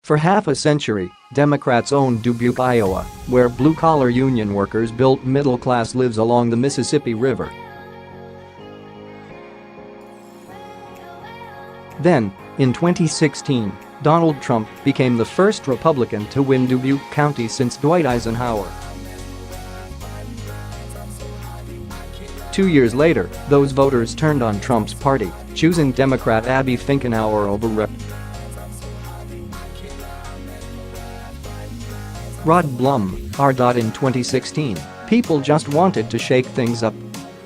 For half a century, Democrats owned Dubuque, Iowa, where blue-collar union workers built middle-class lives along the Mississippi River. Then, in 2016, Donald Trump became the first Republican to win Dubuque County since Dwight Eisenhower. 2 years later, those voters turned on Trump's party, choosing Democrat Abby Finkenauer over Rep. Rod Blum, R. In 2016, people just wanted to shake things up.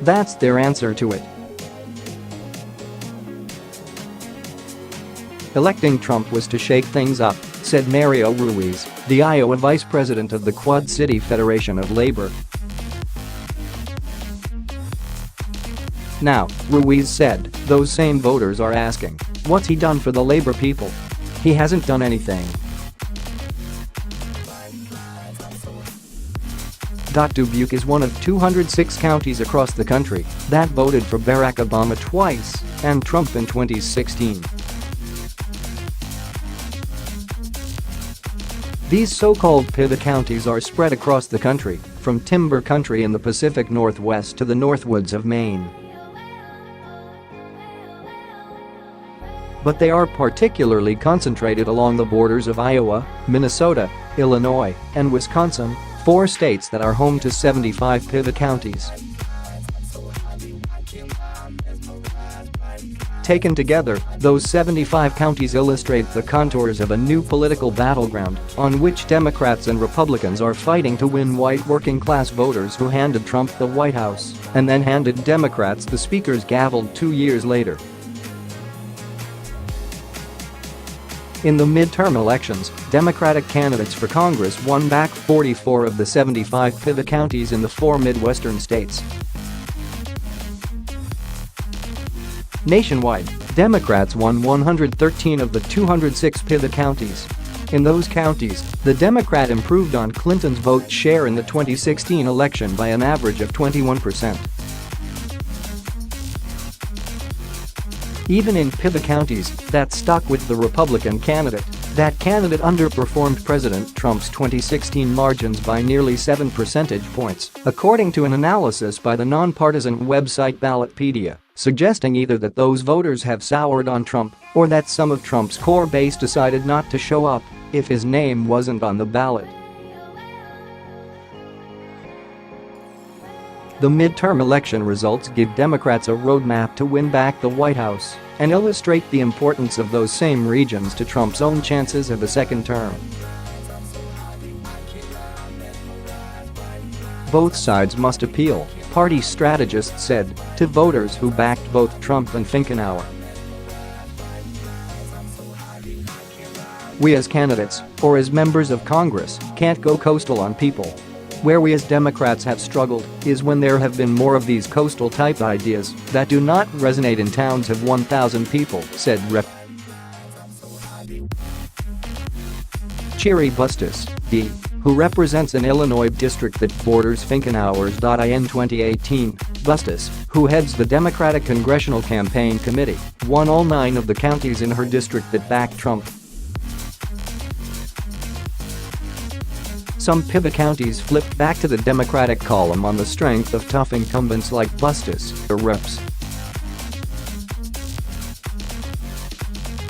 That's their answer to it. Electing Trump was to shake things up, said Mario Ruiz, the Iowa vice president of the Quad City Federation of Labor. Now, Ruiz said, those same voters are asking, what's he done for the labor people? He hasn't done anything. Dubuque is one of 206 counties across the country that voted for Barack Obama twice and Trump in 2016. These so-called pivot counties are spread across the country, from timber country in the Pacific Northwest to the Northwoods of Maine. But they are particularly concentrated along the borders of Iowa, Minnesota, Illinois, and Wisconsin, 4 states that are home to 75 pivot counties. Taken together, those 75 counties illustrate the contours of a new political battleground on which Democrats and Republicans are fighting to win white working-class voters who handed Trump the White House and then handed Democrats the Speaker's gavel 2 years later. In the midterm elections, Democratic candidates for Congress won back 44 of the 75 pivot counties in the 4 Midwestern states. Nationwide, Democrats won 113 of the 206 pivot counties. In those counties, the Democrat improved on Clinton's vote share in the 2016 election by an average of 21%. Even in pivot counties that stuck with the Republican candidate, that candidate underperformed President Trump's 2016 margins by nearly 7 percentage points, according to an analysis by the nonpartisan website Ballotpedia, suggesting either that those voters have soured on Trump or that some of Trump's core base decided not to show up if his name wasn't on the ballot. The midterm election results give Democrats a roadmap to win back the White House and illustrate the importance of those same regions to Trump's own chances of a second term. Both sides must appeal, party strategists said, to voters who backed both Trump and Finkenauer. We as candidates, or as members of Congress, can't go coastal on people. Where we as Democrats have struggled is when there have been more of these coastal-type ideas that do not resonate in towns of 1,000 people, said Rep. Cheri Bustos, D., who represents an Illinois district that borders Finkenauer's. In 2018, Bustos, who heads the Democratic Congressional Campaign Committee, won all 9 of the counties in her district that backed Trump. Some pivot counties flipped back to the Democratic column on the strength of tough incumbents like Bustos, or Reps.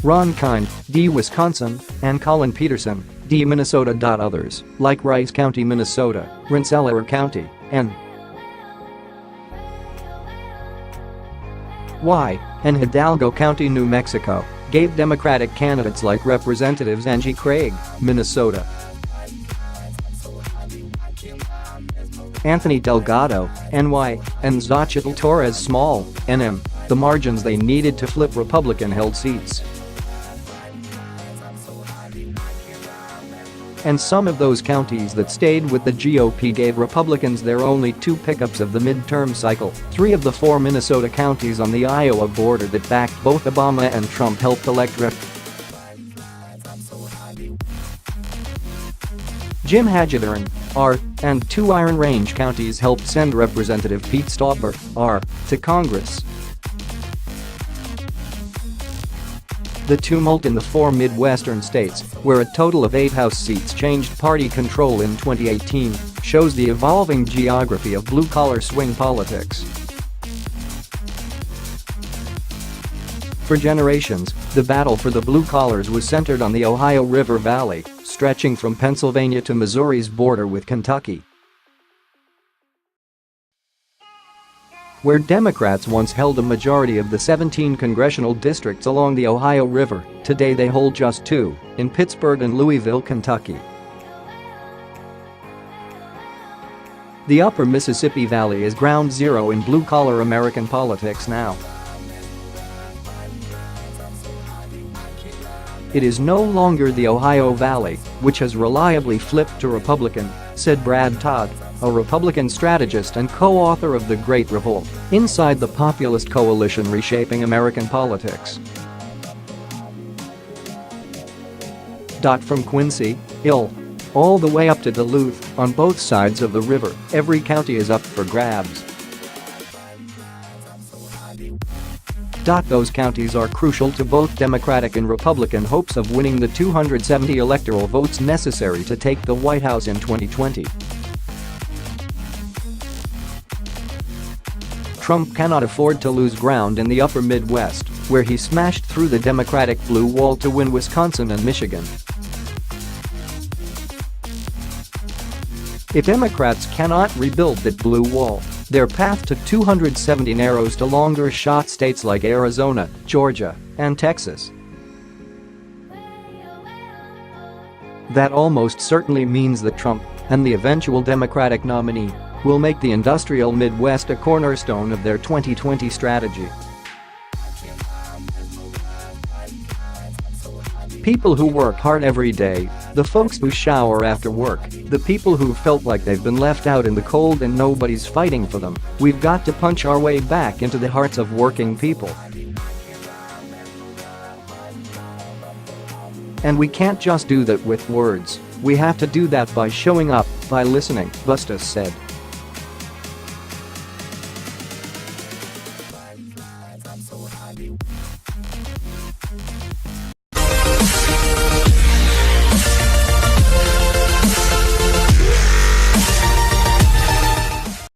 Ron Kind, D. Wisconsin, and Colin Peterson, D. Minnesota. Others, like Rice County, Minnesota, Rensselaer County, and Hidalgo County, New Mexico, gave Democratic candidates like Representatives Angie Craig, Minnesota, Anthony Delgado, NY, and Xochitl Torres Small, NM, the margins they needed to flip Republican-held seats. And some of those counties that stayed with the GOP gave Republicans their only 2 pickups of the midterm cycle. 3 of the 4 Minnesota counties on the Iowa border that backed both Obama and Trump helped elect Rep. Jim Hagedorn, R., and 2 Iron Range counties helped send Representative Pete Stauber, R., to Congress. The tumult in the 4 Midwestern states, where a total of 8 House seats changed party control in 2018, shows the evolving geography of blue-collar swing politics. For generations, the battle for the blue collars was centered on the Ohio River Valley, stretching from Pennsylvania to Missouri's border with Kentucky. Where Democrats once held a majority of the 17 congressional districts along the Ohio River, today they hold just 2, in Pittsburgh and Louisville, Kentucky. The upper Mississippi Valley is ground zero in blue-collar American politics now. It is no longer the Ohio Valley, which has reliably flipped to Republican, said Brad Todd, a Republican strategist and co-author of The Great Revolt, Inside the Populist Coalition Reshaping American Politics. From Quincy, Ill. All the way up to Duluth, on both sides of the river, every county is up for grabs. Those counties are crucial to both Democratic and Republican hopes of winning the 270 electoral votes necessary to take the White House in 2020. Trump cannot afford to lose ground in the upper Midwest, where he smashed through the Democratic blue wall to win Wisconsin and Michigan. If Democrats cannot rebuild that blue wall, their path to 270 narrows to longer-shot states like Arizona, Georgia, and Texas. That almost certainly means that Trump, and the eventual Democratic nominee, will make the industrial Midwest a cornerstone of their 2020 strategy. People who work hard every day, the folks who shower after work, the people who felt like they've been left out in the cold and nobody's fighting for them, we've got to punch our way back into the hearts of working people. And we can't just do that with words, we have to do that by showing up, by listening, Bustos said.